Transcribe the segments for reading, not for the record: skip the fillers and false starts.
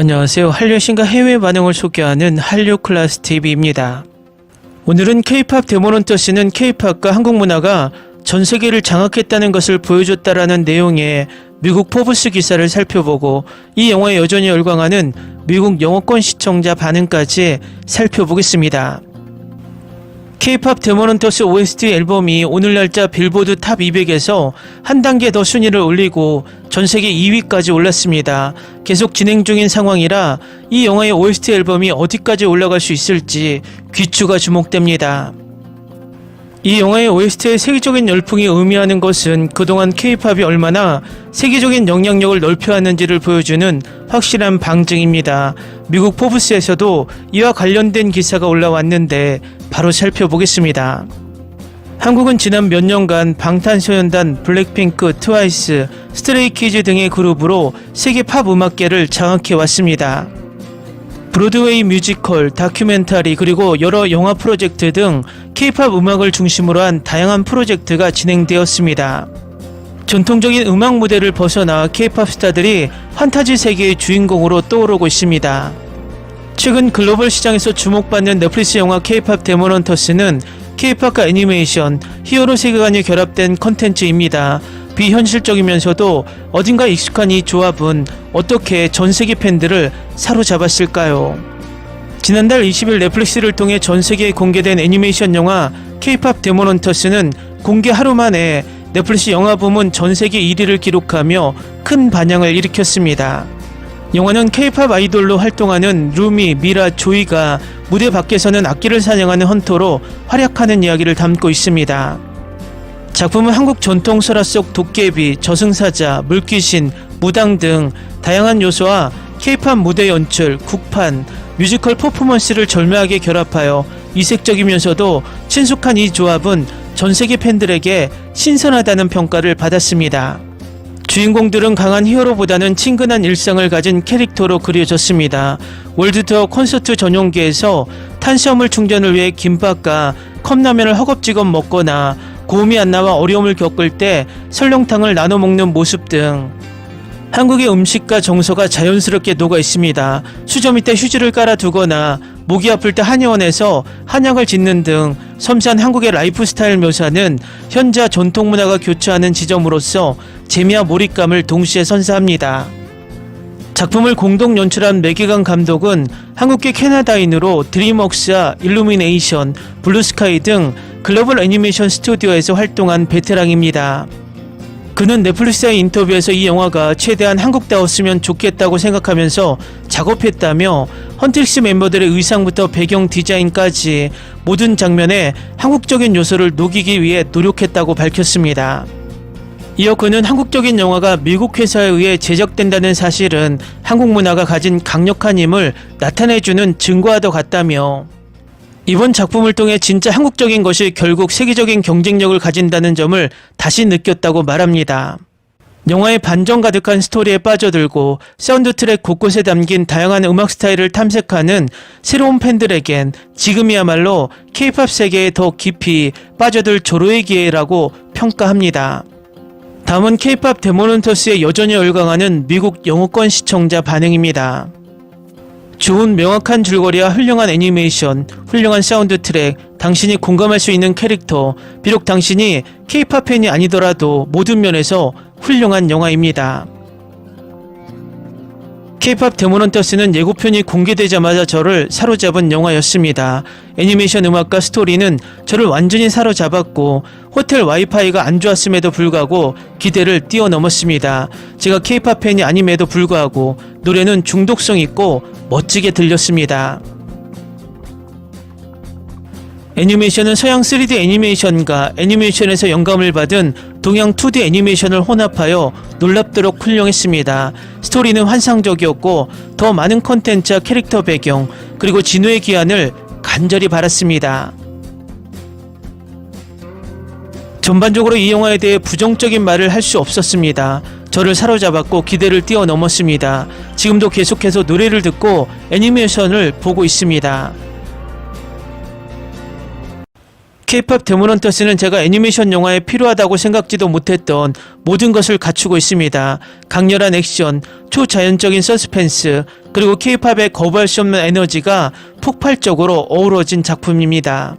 안녕하세요. 한류 신과 해외 반응을 소개하는 한류 클래스 TV입니다. 오늘은 K-팝 데모넌터스는 K-팝과 한국 문화가 전 세계를 장악했다는 것을 보여줬다라는 내용의 미국 포브스 기사를 살펴보고 이 영화에 여전히 열광하는 미국 영어권 시청자 반응까지 살펴보겠습니다. K-팝 데모넌터스 OST 앨범이 오늘 날짜 빌보드 탑 200에서 한 단계 더 순위를 올리고 전세계 2위까지 올랐습니다. 계속 진행 중인 상황이라 이 영화의 OST 앨범이 어디까지 올라갈 수 있을지 귀추가 주목됩니다. 이 영화의 OST의 세계적인 열풍이 의미하는 것은 그동안 K-팝이 얼마나 세계적인 영향력을 넓혀왔는지를 보여주는 확실한 방증입니다. 미국 포브스에서도 이와 관련된 기사가 올라왔는데 바로 살펴보겠습니다. 한국은 지난 몇 년간 방탄소년단, 블랙핑크, 트와이스, 스트레이키즈 등의 그룹으로 세계 팝 음악계를 장악해왔습니다. 브로드웨이 뮤지컬, 다큐멘터리 그리고 여러 영화 프로젝트 등 K-팝 음악을 중심으로 한 다양한 프로젝트가 진행되었습니다. 전통적인 음악 무대를 벗어나 K-팝 스타들이 판타지 세계의 주인공으로 떠오르고 있습니다. 최근 글로벌 시장에서 주목받는 넷플릭스 영화 K-팝 데모넌터스는 K-팝과 애니메이션, 히어로 세계관이 결합된 컨텐츠입니다. 비현실적이면서도 어딘가 익숙한 이 조합은 어떻게 전세계 팬들을 사로잡았을까요? 지난달 20일 넷플릭스를 통해 전세계에 공개된 애니메이션 영화 K-팝 데모넌터스는 공개 하루 만에 넷플릭스 영화 부문 전세계 1위를 기록하며 큰 반향을 일으켰습니다. 영화는 K-팝 아이돌로 활동하는 루미, 미라, 조이가 무대 밖에서는 악기를 사냥하는 헌터로 활약하는 이야기를 담고 있습니다. 작품은 한국 전통 설화 속 도깨비, 저승사자, 물귀신, 무당 등 다양한 요소와 K-팝 무대 연출, 국판, 뮤지컬 퍼포먼스를 절묘하게 결합하여 이색적이면서도 친숙한 이 조합은 전세계 팬들에게 신선하다는 평가를 받았습니다. 주인공들은 강한 히어로보다는 친근한 일상을 가진 캐릭터로 그려졌습니다. 월드투어 콘서트 전용기에서 탄수화물 충전을 위해 김밥과 컵라면을 허겁지겁 먹거나 고음이 안 나와 어려움을 겪을 때 설렁탕을 나눠 먹는 모습 등 한국의 음식과 정서가 자연스럽게 녹아 있습니다. 수저 밑에 휴지를 깔아두거나 목이 아플 때 한의원에서 한약을 짓는 등 섬세한 한국의 라이프 스타일 묘사는 현지와 전통 문화가 교차하는 지점으로서 재미와 몰입감을 동시에 선사합니다. 작품을 공동 연출한 매기강 감독은 한국계 캐나다인으로 드림웍스와 일루미네이션, 블루스카이 등 글로벌 애니메이션 스튜디오에서 활동한 베테랑입니다. 그는 넷플릭스의 인터뷰에서 이 영화가 최대한 한국다웠으면 좋겠다고 생각하면서 작업했다며 헌트릭스 멤버들의 의상부터 배경 디자인까지 모든 장면에 한국적인 요소를 녹이기 위해 노력했다고 밝혔습니다. 이어 그는 한국적인 영화가 미국 회사에 의해 제작된다는 사실은 한국 문화가 가진 강력한 힘을 나타내주는 증거와 더 같다며 이번 작품을 통해 진짜 한국적인 것이 결국 세계적인 경쟁력을 가진다는 점을 다시 느꼈다고 말합니다. 영화의 반전 가득한 스토리에 빠져들고 사운드 트랙 곳곳에 담긴 다양한 음악 스타일을 탐색하는 새로운 팬들에겐 지금이야말로 K-팝 세계에 더 깊이 빠져들 조로의 기회라고 평가합니다. 다음은 K-팝 데모넌터스에 여전히 열광하는 미국 영어권 시청자 반응입니다. 좋은 명확한 줄거리와 훌륭한 애니메이션, 훌륭한 사운드 트랙, 당신이 공감할 수 있는 캐릭터, 비록 당신이 K-팝 팬이 아니더라도 모든 면에서 훌륭한 영화입니다. K-팝 데모넌터스는 예고편이 공개되자마자 저를 사로잡은 영화였습니다. 애니메이션 음악과 스토리는 저를 완전히 사로잡았고 호텔 와이파이가 안 좋았음에도 불구하고 기대를 뛰어넘었습니다. 제가 K-팝 팬이 아님에도 불구하고 노래는 중독성 있고 멋지게 들렸습니다. 애니메이션은 서양 3D 애니메이션과 애니메이션에서 영감을 받은 동양 2D 애니메이션을 혼합하여 놀랍도록 훌륭했습니다. 스토리는 환상적이었고 더 많은 컨텐츠와 캐릭터 배경 그리고 진우의 귀환을 간절히 바랐습니다. 전반적으로 이 영화에 대해 부정적인 말을 할 수 없었습니다. 저를 사로잡았고 기대를 뛰어넘었습니다. 지금도 계속해서 노래를 듣고 애니메이션을 보고 있습니다. K-팝 데모넌터스는 제가 애니메이션 영화에 필요하다고 생각지도 못했던 모든 것을 갖추고 있습니다. 강렬한 액션, 초자연적인 서스펜스, 그리고 K-팝의 거부할 수 없는 에너지가 폭발적으로 어우러진 작품입니다.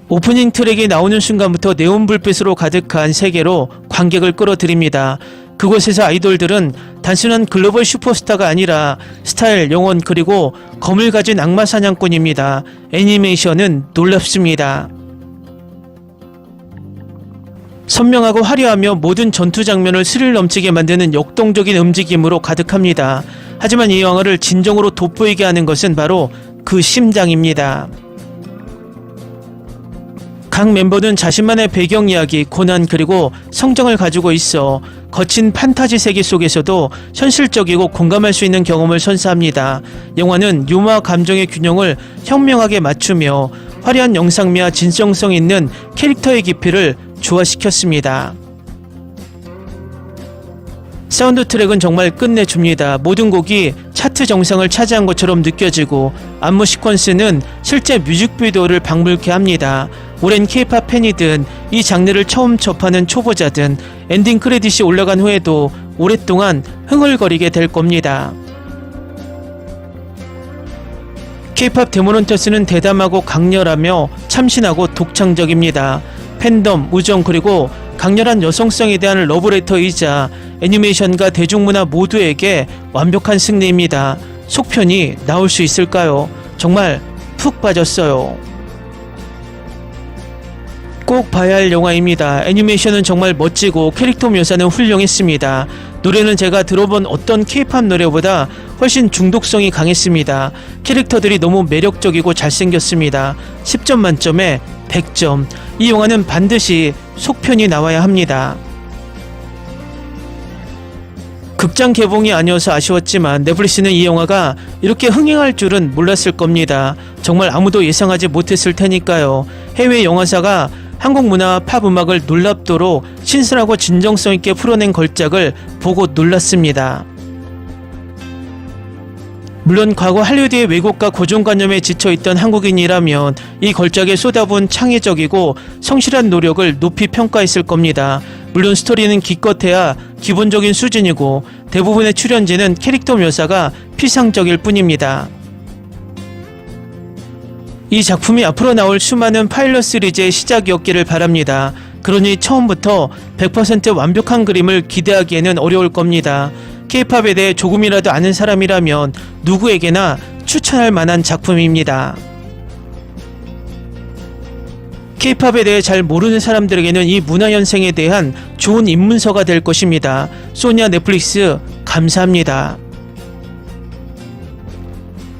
오프닝 트랙이 나오는 순간부터 네온 불빛으로 가득한 세계로 관객을 끌어들입니다. 그곳에서 아이돌들은 단순한 글로벌 슈퍼스타가 아니라 스타일, 영혼, 그리고 검을 가진 악마 사냥꾼입니다. 애니메이션은 놀랍습니다. 선명하고 화려하며 모든 전투 장면을 스릴 넘치게 만드는 역동적인 움직임으로 가득합니다. 하지만 이 영화를 진정으로 돋보이게 하는 것은 바로 그 심장입니다. 각 멤버는 자신만의 배경 이야기, 고난, 그리고 성장을 가지고 있어 거친 판타지 세계 속에서도 현실적이고 공감할 수 있는 경험을 선사합니다. 영화는 유머와 감정의 균형을 현명하게 맞추며 화려한 영상미와 진정성 있는 캐릭터의 깊이를 조화시켰습니다. 사운드 트랙은 정말 끝내줍니다. 모든 곡이 차트 정상을 차지한 것처럼 느껴지고 안무 시퀀스는 실제 뮤직비디오를 방불케 합니다. 오랜 K-팝 팬이든 이 장르를 처음 접하는 초보자든 엔딩 크레딧이 올라간 후에도 오랫동안 흥얼거리게 될 겁니다. K-팝 데모넌터스는 대담하고 강렬하며 참신하고 독창적입니다. 팬덤, 우정, 그리고 강렬한 여성성에 대한 러브레터이자 애니메이션과 대중문화 모두에게 완벽한 승리입니다. 속편이 나올 수 있을까요? 정말 푹 빠졌어요. 꼭 봐야 할 영화입니다. 애니메이션은 정말 멋지고 캐릭터 묘사는 훌륭했습니다. 노래는 제가 들어본 어떤 K-팝 노래보다 훨씬 중독성이 강했습니다. 캐릭터들이 너무 매력적이고 잘생겼습니다. 10점 만점에 100점. 이 영화는 반드시 속편이 나와야 합니다. 극장 개봉이 아니어서 아쉬웠지만 넷플릭스는 이 영화가 이렇게 흥행할 줄은 몰랐을 겁니다. 정말 아무도 예상하지 못했을 테니까요. 해외 영화사가 한국 문화와 팝 음악을 놀랍도록 신선하고 진정성 있게 풀어낸 걸작을 보고 놀랐습니다. 물론 과거 할리우드의 왜곡과 고정관념에 지쳐있던 한국인이라면 이 걸작에 쏟아부은 창의적이고 성실한 노력을 높이 평가했을 겁니다. 물론 스토리는 기껏해야 기본적인 수준이고 대부분의 출연진은 캐릭터 묘사가 피상적일 뿐입니다. 이 작품이 앞으로 나올 수많은 파일럿 시리즈의 시작이었기를 바랍니다. 그러니 처음부터 100% 완벽한 그림을 기대하기에는 어려울 겁니다. K-팝에 대해 조금이라도 아는 사람이라면 누구에게나 추천할 만한 작품입니다. K-팝에 대해 잘 모르는 사람들에게는 이 문화현생에 대한 좋은 입문서가 될 것입니다. 소니와 넷플릭스 감사합니다.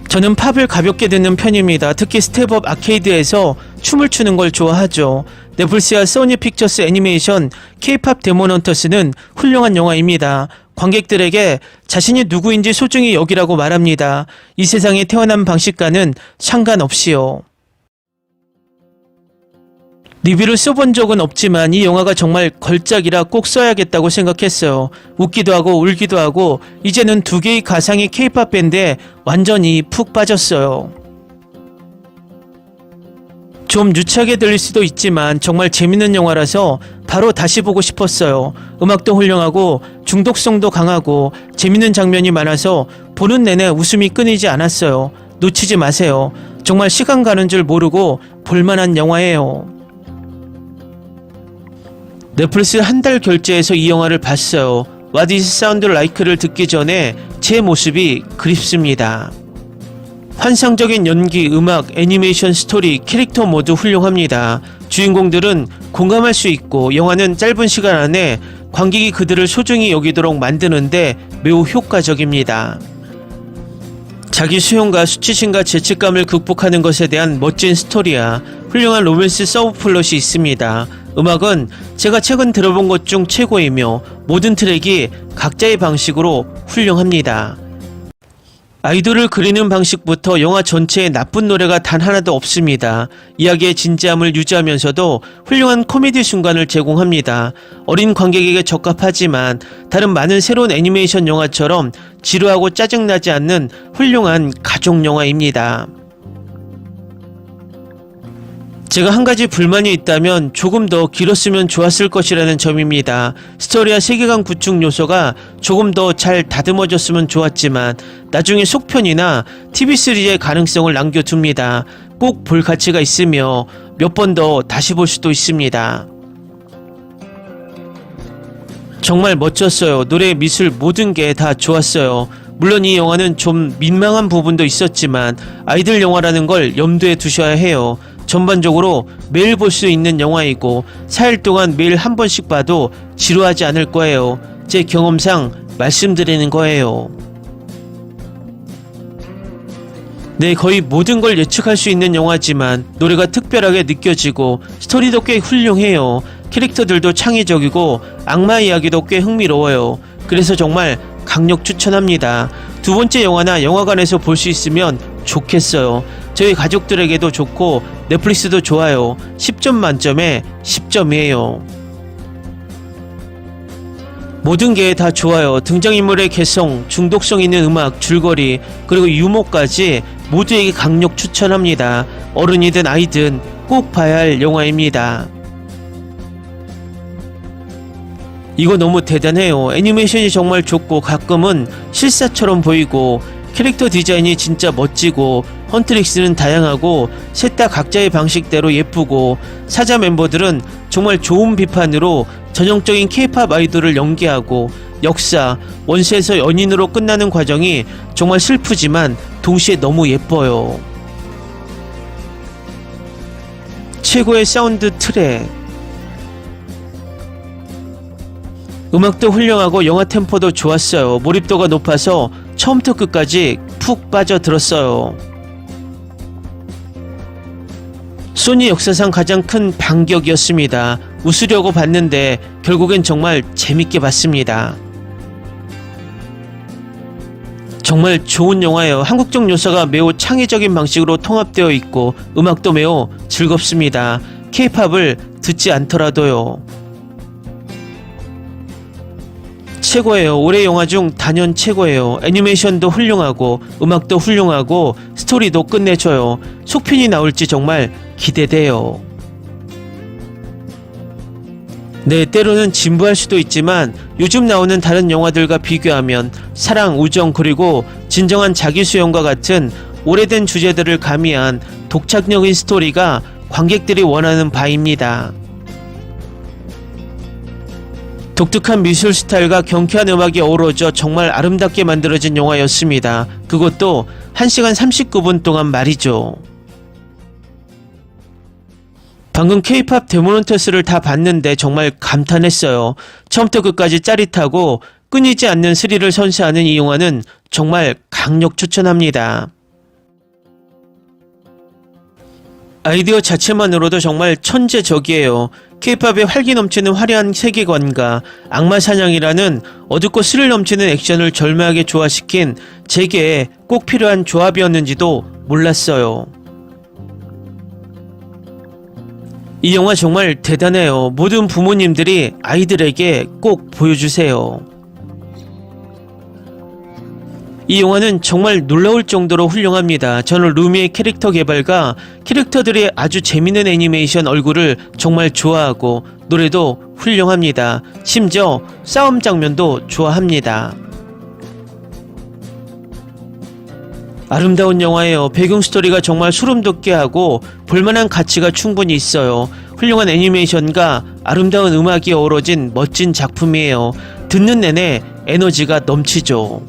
저는 팝을 가볍게 듣는 편입니다. 특히 스텝업 아케이드에서 춤을 추는 걸 좋아하죠. 넷플릭스와 소니 픽처스 애니메이션 K-팝 데모넌터스는 훌륭한 영화입니다. 관객들에게 자신이 누구인지 소중히 여기라고 말합니다. 이 세상에 태어난 방식과는 상관없이요. 리뷰를 써본 적은 없지만 이 영화가 정말 걸작이라 꼭 써야겠다고 생각했어요. 웃기도 하고 울기도 하고 이제는 두 개의 가상의 K-팝 밴드에 완전히 푹 빠졌어요. 좀 유치하게 들릴 수도 있지만 정말 재밌는 영화라서 바로 다시 보고 싶었어요. 음악도 훌륭하고 중독성도 강하고 재밌는 장면이 많아서 보는 내내 웃음이 끊이지 않았어요. 놓치지 마세요. 정말 시간 가는 줄 모르고 볼만한 영화예요. 넷플릭스 한 달 결제해서 이 영화를 봤어요. What is Sound Like를 듣기 전에 제 모습이 그립습니다. 환상적인 연기, 음악, 애니메이션, 스토리, 캐릭터 모두 훌륭합니다. 주인공들은 공감할 수 있고 영화는 짧은 시간 안에 관객이 그들을 소중히 여기도록 만드는데 매우 효과적입니다. 자기 수용과 수치심과 죄책감을 극복하는 것에 대한 멋진 스토리야 훌륭한 로맨스 서브플롯이 있습니다. 음악은 제가 최근 들어본 것 중 최고이며 모든 트랙이 각자의 방식으로 훌륭합니다. 아이돌을 그리는 방식부터 영화 전체에 나쁜 노래가 단 하나도 없습니다. 이야기의 진지함을 유지하면서도 훌륭한 코미디 순간을 제공합니다. 어린 관객에게 적합하지만 다른 많은 새로운 애니메이션 영화처럼 지루하고 짜증나지 않는 훌륭한 가족 영화입니다. 제가 한 가지 불만이 있다면 조금 더 길었으면 좋았을 것이라는 점입니다. 스토리와 세계관 구축 요소가 조금 더 잘 다듬어졌으면 좋았지만 나중에 속편이나 TV 시리즈의 가능성을 남겨둡니다. 꼭 볼 가치가 있으며 몇 번 더 다시 볼 수도 있습니다. 정말 멋졌어요. 노래, 미술 모든 게 다 좋았어요. 물론 이 영화는 좀 민망한 부분도 있었지만 아이들 영화라는 걸 염두에 두셔야 해요. 전반적으로 매일 볼 수 있는 영화이고 4일 동안 매일 한 번씩 봐도 지루하지 않을 거예요. 제 경험상 말씀드리는 거예요. 네, 거의 모든 걸 예측할 수 있는 영화지만 노래가 특별하게 느껴지고 스토리도 꽤 훌륭해요. 캐릭터들도 창의적이고 악마 이야기도 꽤 흥미로워요. 그래서 정말 강력 추천합니다. 두 번째 영화나 영화관에서 볼 수 있으면 좋겠어요. 저희 가족들에게도 좋고 넷플릭스도 좋아요. 10점 만점에 10점이에요. 모든 게 다 좋아요. 등장인물의 개성, 중독성 있는 음악, 줄거리, 그리고 유머까지 모두에게 강력 추천합니다. 어른이든 아이든 꼭 봐야 할 영화입니다. 이거 너무 대단해요. 애니메이션이 정말 좋고 가끔은 실사처럼 보이고 캐릭터 디자인이 진짜 멋지고 헌트릭스는 다양하고 셋 다 각자의 방식대로 예쁘고 사자 멤버들은 정말 좋은 비판으로 전형적인 K-POP 아이돌을 연기하고 역사, 원시에서 연인으로 끝나는 과정이 정말 슬프지만 동시에 너무 예뻐요. 최고의 사운드 트랙, 음악도 훌륭하고 영화 템포도 좋았어요. 몰입도가 높아서 처음부터 끝까지 푹 빠져들었어요. 소니 역사상 가장 큰 반격이었습니다. 웃으려고 봤는데 결국엔 정말 재밌게 봤습니다. 정말 좋은 영화예요. 한국적 요소가 매우 창의적인 방식으로 통합되어 있고 음악도 매우 즐겁습니다. K-POP을 듣지 않더라도요. 최고예요. 올해 영화 중 단연 최고예요. 애니메이션도 훌륭하고 음악도 훌륭하고 스토리도 끝내줘요. 속편이 나올지 정말 기대돼요. 네, 때로는 진부할 수도 있지만 요즘 나오는 다른 영화들과 비교하면 사랑, 우정, 그리고 진정한 자기수용과 같은 오래된 주제들을 가미한 독창적인 스토리가 관객들이 원하는 바입니다. 독특한 미술 스타일과 경쾌한 음악이 어우러져 정말 아름답게 만들어진 영화였습니다. 그것도 1시간 39분 동안 말이죠. 방금 K-POP 데모넌터스를 다 봤는데 정말 감탄했어요. 처음부터 끝까지 짜릿하고 끊이지 않는 스릴을 선사하는 이 영화는 정말 강력 추천합니다. 아이디어 자체만으로도 정말 천재적이에요. K-POP의 활기 넘치는 화려한 세계관과 악마 사냥이라는 어둡고 스릴 넘치는 액션을 절묘하게 조화시킨 제게 꼭 필요한 조합이었는지도 몰랐어요. 이 영화 정말 대단해요. 모든 부모님들이 아이들에게 꼭 보여주세요. 이 영화는 정말 놀라울 정도로 훌륭합니다. 저는 루미의 캐릭터 개발과 캐릭터들의 아주 재밌는 애니메이션 얼굴을 정말 좋아하고 노래도 훌륭합니다. 심지어 싸움 장면도 좋아합니다. 아름다운 영화예요. 배경 스토리가 정말 소름 돋게 하고 볼만한 가치가 충분히 있어요. 훌륭한 애니메이션과 아름다운 음악이 어우러진 멋진 작품이에요. 듣는 내내 에너지가 넘치죠.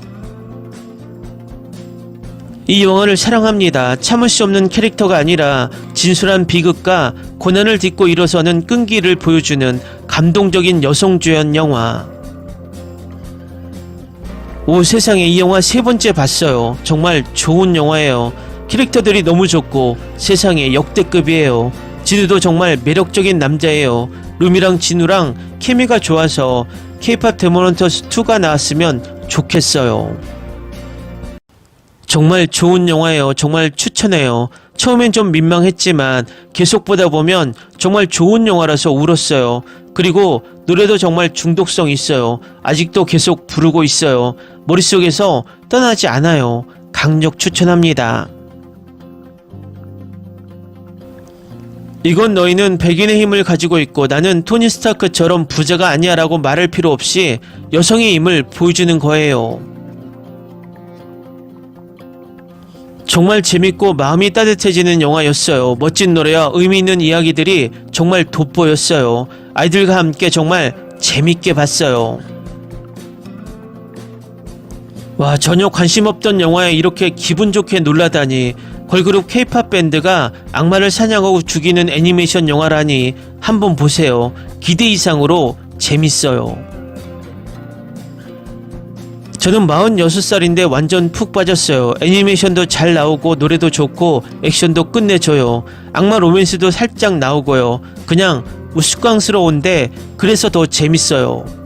이 영화를 사랑합니다. 참을 수 없는 캐릭터가 아니라 진솔한 비극과 고난을 딛고 일어서는 끈기를 보여주는 감동적인 여성주연 영화. 오, 세상에, 이 영화 3번째 봤어요. 정말 좋은 영화예요. 캐릭터들이 너무 좋고 세상에 역대급이에요. 진우도 정말 매력적인 남자예요. 루미랑 진우랑 케미가 좋아서 K-POP 데모넌터스 2가 나왔으면 좋겠어요. 정말 좋은 영화예요. 정말 추천해요. 처음엔 좀 민망했지만 계속 보다 보면 정말 좋은 영화라서 울었어요. 그리고 노래도 정말 중독성 있어요. 아직도 계속 부르고 있어요. 머릿속에서 떠나지 않아요. 강력 추천합니다. 이건 너희는 백인의 힘을 가지고 있고 나는 토니 스타크처럼 부자가 아니야 라고 말할 필요 없이 여성의 힘을 보여주는 거예요. 정말 재밌고 마음이 따뜻해지는 영화였어요. 멋진 노래와 의미 있는 이야기들이 정말 돋보였어요. 아이들과 함께 정말 재밌게 봤어요. 와, 전혀 관심 없던 영화에 이렇게 기분 좋게 놀라다니. 걸그룹 K-팝 밴드가 악마를 사냥하고 죽이는 애니메이션 영화라니 한번 보세요. 기대 이상으로 재밌어요. 저는 46살인데 완전 푹 빠졌어요. 애니메이션도 잘 나오고 노래도 좋고 액션도 끝내줘요. 악마 로맨스도 살짝 나오고요. 그냥 우스꽝스러운데 그래서 더 재밌어요.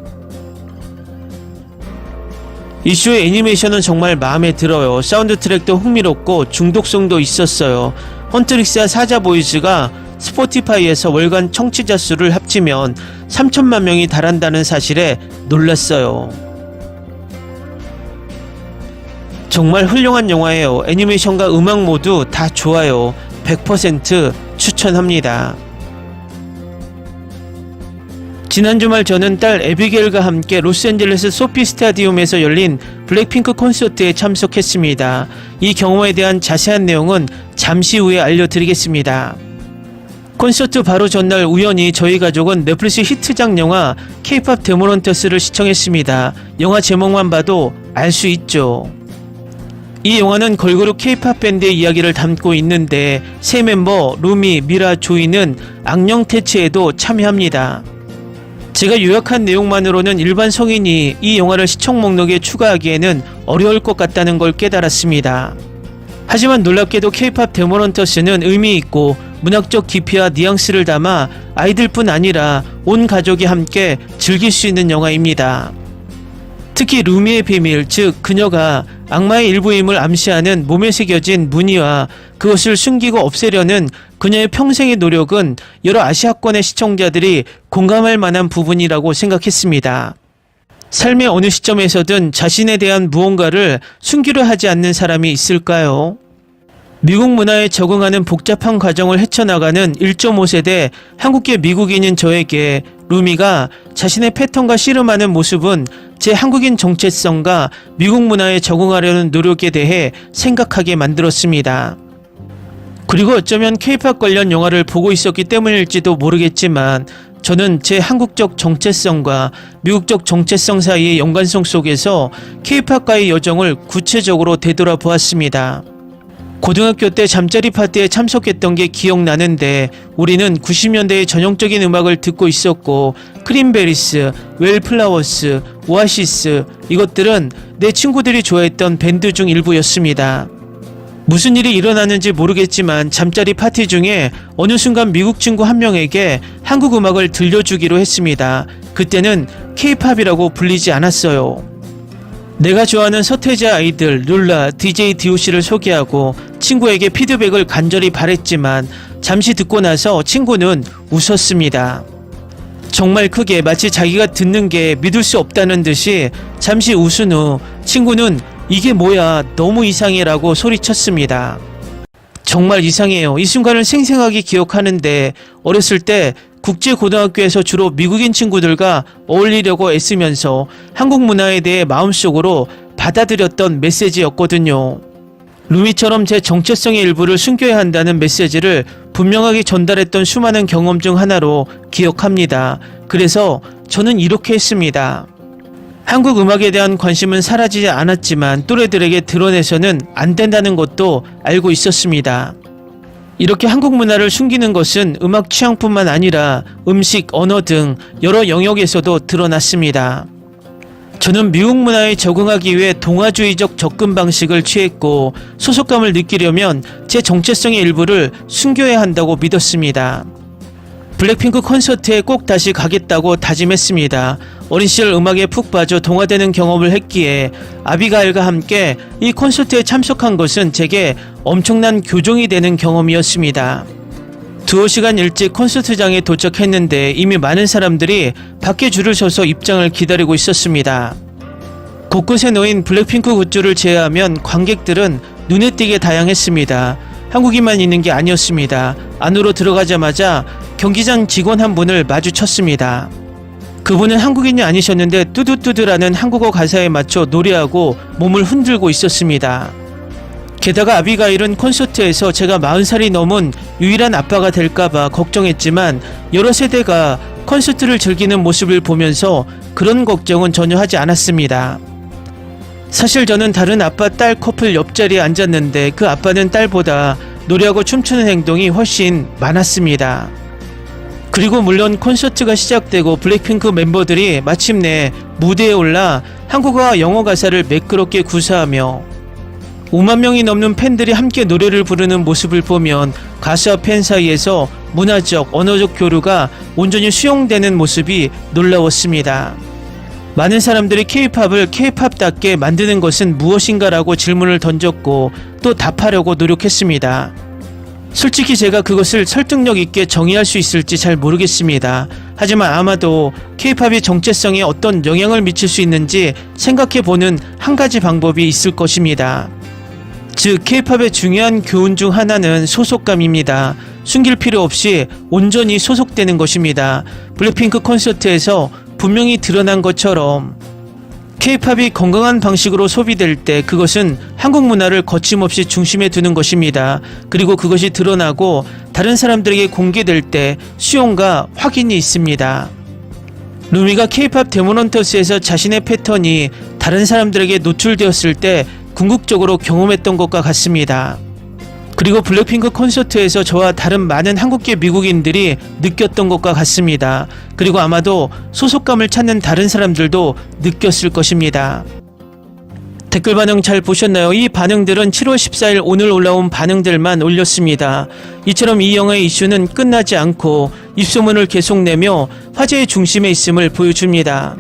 이슈의 애니메이션은 정말 마음에 들어요. 사운드 트랙도 흥미롭고 중독성도 있었어요. 헌트릭스와 사자보이즈가 스포티파이에서 월간 청취자 수를 합치면 3천만 명이 달한다는 사실에 놀랐어요. 정말 훌륭한 영화예요. 애니메이션과 음악 모두 다 좋아요. 100% 추천합니다. 지난 주말 저는 딸 에비게일과 함께 로스앤젤레스 소피 스타디움에서 열린 블랙핑크 콘서트에 참석했습니다. 이 경험에 대한 자세한 내용은 잠시 후에 알려드리겠습니다. 콘서트 바로 전날 우연히 저희 가족은 넷플릭스 히트작 영화 K-팝 데모넌터스를 시청했습니다. 영화 제목만 봐도 알 수 있죠. 이 영화는 걸그룹 K-팝 밴드의 이야기를 담고 있는데 새 멤버 루미, 미라, 조이는 악령 퇴치에도 참여합니다. 제가 요약한 내용만으로는 일반 성인이 이 영화를 시청 목록에 추가하기에는 어려울 것 같다는 걸 깨달았습니다. 하지만 놀랍게도 K-팝 데모넌터스는 의미있고 문학적 깊이와 뉘앙스를 담아 아이들뿐 아니라 온 가족이 함께 즐길 수 있는 영화입니다. 특히 루미의 비밀, 즉 그녀가 악마의 일부임을 암시하는 몸에 새겨진 무늬와 그것을 숨기고 없애려는 그녀의 평생의 노력은 여러 아시아권의 시청자들이 공감할 만한 부분이라고 생각했습니다. 삶의 어느 시점에서든 자신에 대한 무언가를 숨기려 하지 않는 사람이 있을까요? 미국 문화에 적응하는 복잡한 과정을 헤쳐나가는 1.5세대 한국계 미국인인 저에게 루미가 자신의 패턴과 씨름하는 모습은 제 한국인 정체성과 미국 문화에 적응하려는 노력에 대해 생각하게 만들었습니다. 그리고 어쩌면 K-팝 관련 영화를 보고 있었기 때문일지도 모르겠지만 저는 제 한국적 정체성과 미국적 정체성 사이의 연관성 속에서 K-팝과의 여정을 구체적으로 되돌아보았습니다. 고등학교 때 잠자리 파티에 참석했던 게 기억나는데 우리는 90년대의 전형적인 음악을 듣고 있었고 크림베리스, 웰플라워스, 오아시스 이것들은 내 친구들이 좋아했던 밴드 중 일부였습니다. 무슨 일이 일어났는지 모르겠지만 잠자리 파티 중에 어느 순간 미국 친구 한 명에게 한국 음악을 들려주기로 했습니다. 그때는 K-팝이라고 불리지 않았어요. 내가 좋아하는 서태지 아이들, 룰라, DJ DOC를 소개하고 친구에게 피드백을 간절히 바랬지만 잠시 듣고 나서 친구는 웃었습니다. 정말 크게 마치 자기가 듣는 게 믿을 수 없다는 듯이 잠시 웃은 후 친구는 이게 뭐야 너무 이상해 라고 소리쳤습니다. 정말 이상해요. 이 순간을 생생하게 기억하는데 어렸을 때 국제고등학교에서 주로 미국인 친구들과 어울리려고 애쓰면서 한국 문화에 대해 마음속으로 받아들였던 메시지였거든요. 루미처럼 제 정체성의 일부를 숨겨야 한다는 메시지를 분명하게 전달했던 수많은 경험 중 하나로 기억합니다. 그래서 저는 이렇게 했습니다. 한국 음악에 대한 관심은 사라지지 않았지만 또래들에게 드러내서는 안 된다는 것도 알고 있었습니다. 이렇게 한국 문화를 숨기는 것은 음악 취향뿐만 아니라 음식, 언어 등 여러 영역에서도 드러났습니다. 저는 미국 문화에 적응하기 위해 동아주의적 접근 방식을 취했고 소속감을 느끼려면 제 정체성의 일부를 숨겨야 한다고 믿었습니다. 블랙핑크 콘서트에 꼭 다시 가겠다고 다짐했습니다. 어린 시절 음악에 푹 빠져 동화되는 경험을 했기에 아비가일과 함께 이 콘서트에 참석한 것은 제게 엄청난 교종이 되는 경험이었습니다. 2시간 일찍 콘서트장에 도착했는데 이미 많은 사람들이 밖에 줄을 서서 입장을 기다리고 있었습니다. 곳곳에 놓인 블랙핑크 굿즈를 제외하면 관객들은 눈에 띄게 다양했습니다. 한국인만 있는 게 아니었습니다. 안으로 들어가자마자 경기장 직원 한 분을 마주쳤습니다. 그분은 한국인이 아니셨는데 뚜두뚜두라는 한국어 가사에 맞춰 노래하고 몸을 흔들고 있었습니다. 게다가 아비가일은 콘서트에서 제가 40살이 넘은 유일한 아빠가 될까봐 걱정했지만 여러 세대가 콘서트를 즐기는 모습을 보면서 그런 걱정은 전혀 하지 않았습니다. 사실 저는 다른 아빠 딸 커플 옆자리에 앉았는데 그 아빠는 딸보다 노래하고 춤추는 행동이 훨씬 많았습니다. 그리고 물론 콘서트가 시작되고 블랙핑크 멤버들이 마침내 무대에 올라 한국어와 영어 가사를 매끄럽게 구사하며 5만 명이 넘는 팬들이 함께 노래를 부르는 모습을 보면 가수와 팬 사이에서 문화적, 언어적 교류가 온전히 수용되는 모습이 놀라웠습니다. 많은 사람들이 K-팝을 K-팝답게 만드는 것은 무엇인가라고 질문을 던졌고 또 답하려고 노력했습니다. 솔직히 제가 그것을 설득력 있게 정의할 수 있을지 잘 모르겠습니다. 하지만 아마도 K-팝이 정체성에 어떤 영향을 미칠 수 있는지 생각해보는 한 가지 방법이 있을 것입니다. 즉 K-팝의 중요한 교훈 중 하나는 소속감입니다. 숨길 필요 없이 온전히 소속되는 것입니다. 블랙핑크 콘서트에서 분명히 드러난 것처럼 K-팝이 건강한 방식으로 소비될 때 그것은 한국 문화를 거침없이 중심에 두는 것입니다. 그리고 그것이 드러나고 다른 사람들에게 공개될 때 수용과 확인이 있습니다. 루미가 K-팝 데모넌터스에서 자신의 패턴이 다른 사람들에게 노출되었을 때 궁극적으로 경험했던 것과 같습니다. 그리고 블랙핑크 콘서트에서 저와 다른 많은 한국계 미국인들이 느꼈던 것과 같습니다. 그리고 아마도 소속감을 찾는 다른 사람들도 느꼈을 것입니다. 댓글 반응 잘 보셨나요? 이 반응들은 7월 14일 오늘 올라온 반응들만 올렸습니다. 이처럼 이 영화의 이슈는 끝나지 않고 입소문을 계속 내며 화제의 중심에 있음을 보여줍니다.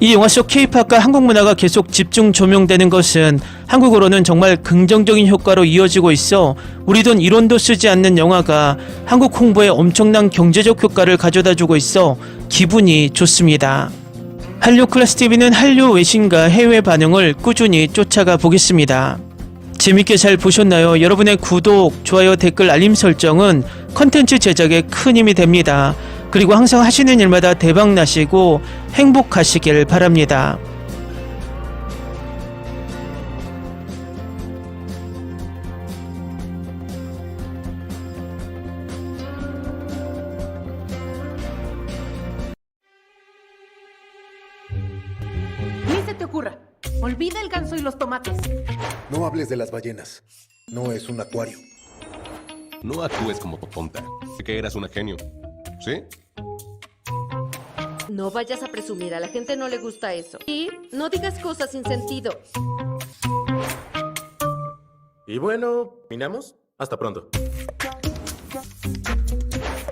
이 영화 속 K-팝과 한국 문화가 계속 집중 조명되는 것은 한국으로는 정말 긍정적인 효과로 이어지고 있어 우리 돈 1원도 쓰지 않는 영화가 한국 홍보에 엄청난 경제적 효과를 가져다주고 있어 기분이 좋습니다. 한류 클래스 TV는 한류 외신과 해외 반응을 꾸준히 쫓아가 보겠습니다. 재밌게 잘 보셨나요? 여러분의 구독, 좋아요, 댓글, 알림 설정은 컨텐츠 제작에 큰 힘이 됩니다. 그리고 항상 하시는 일마다 대박 나시고 행복하시길 바랍니다. Ni se te ocurra. Olvida el ganso y los tomates. No hables de las ballenas. No es un acuario. No actúes como tonta. Que eras una genio. ¿Sí? No vayas a presumir, a la gente no le gusta eso. Y no digas cosas sin sentido. Y bueno, ¿terminamos? Hasta pronto.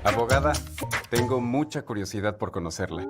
Abogada, tengo mucha curiosidad por conocerla.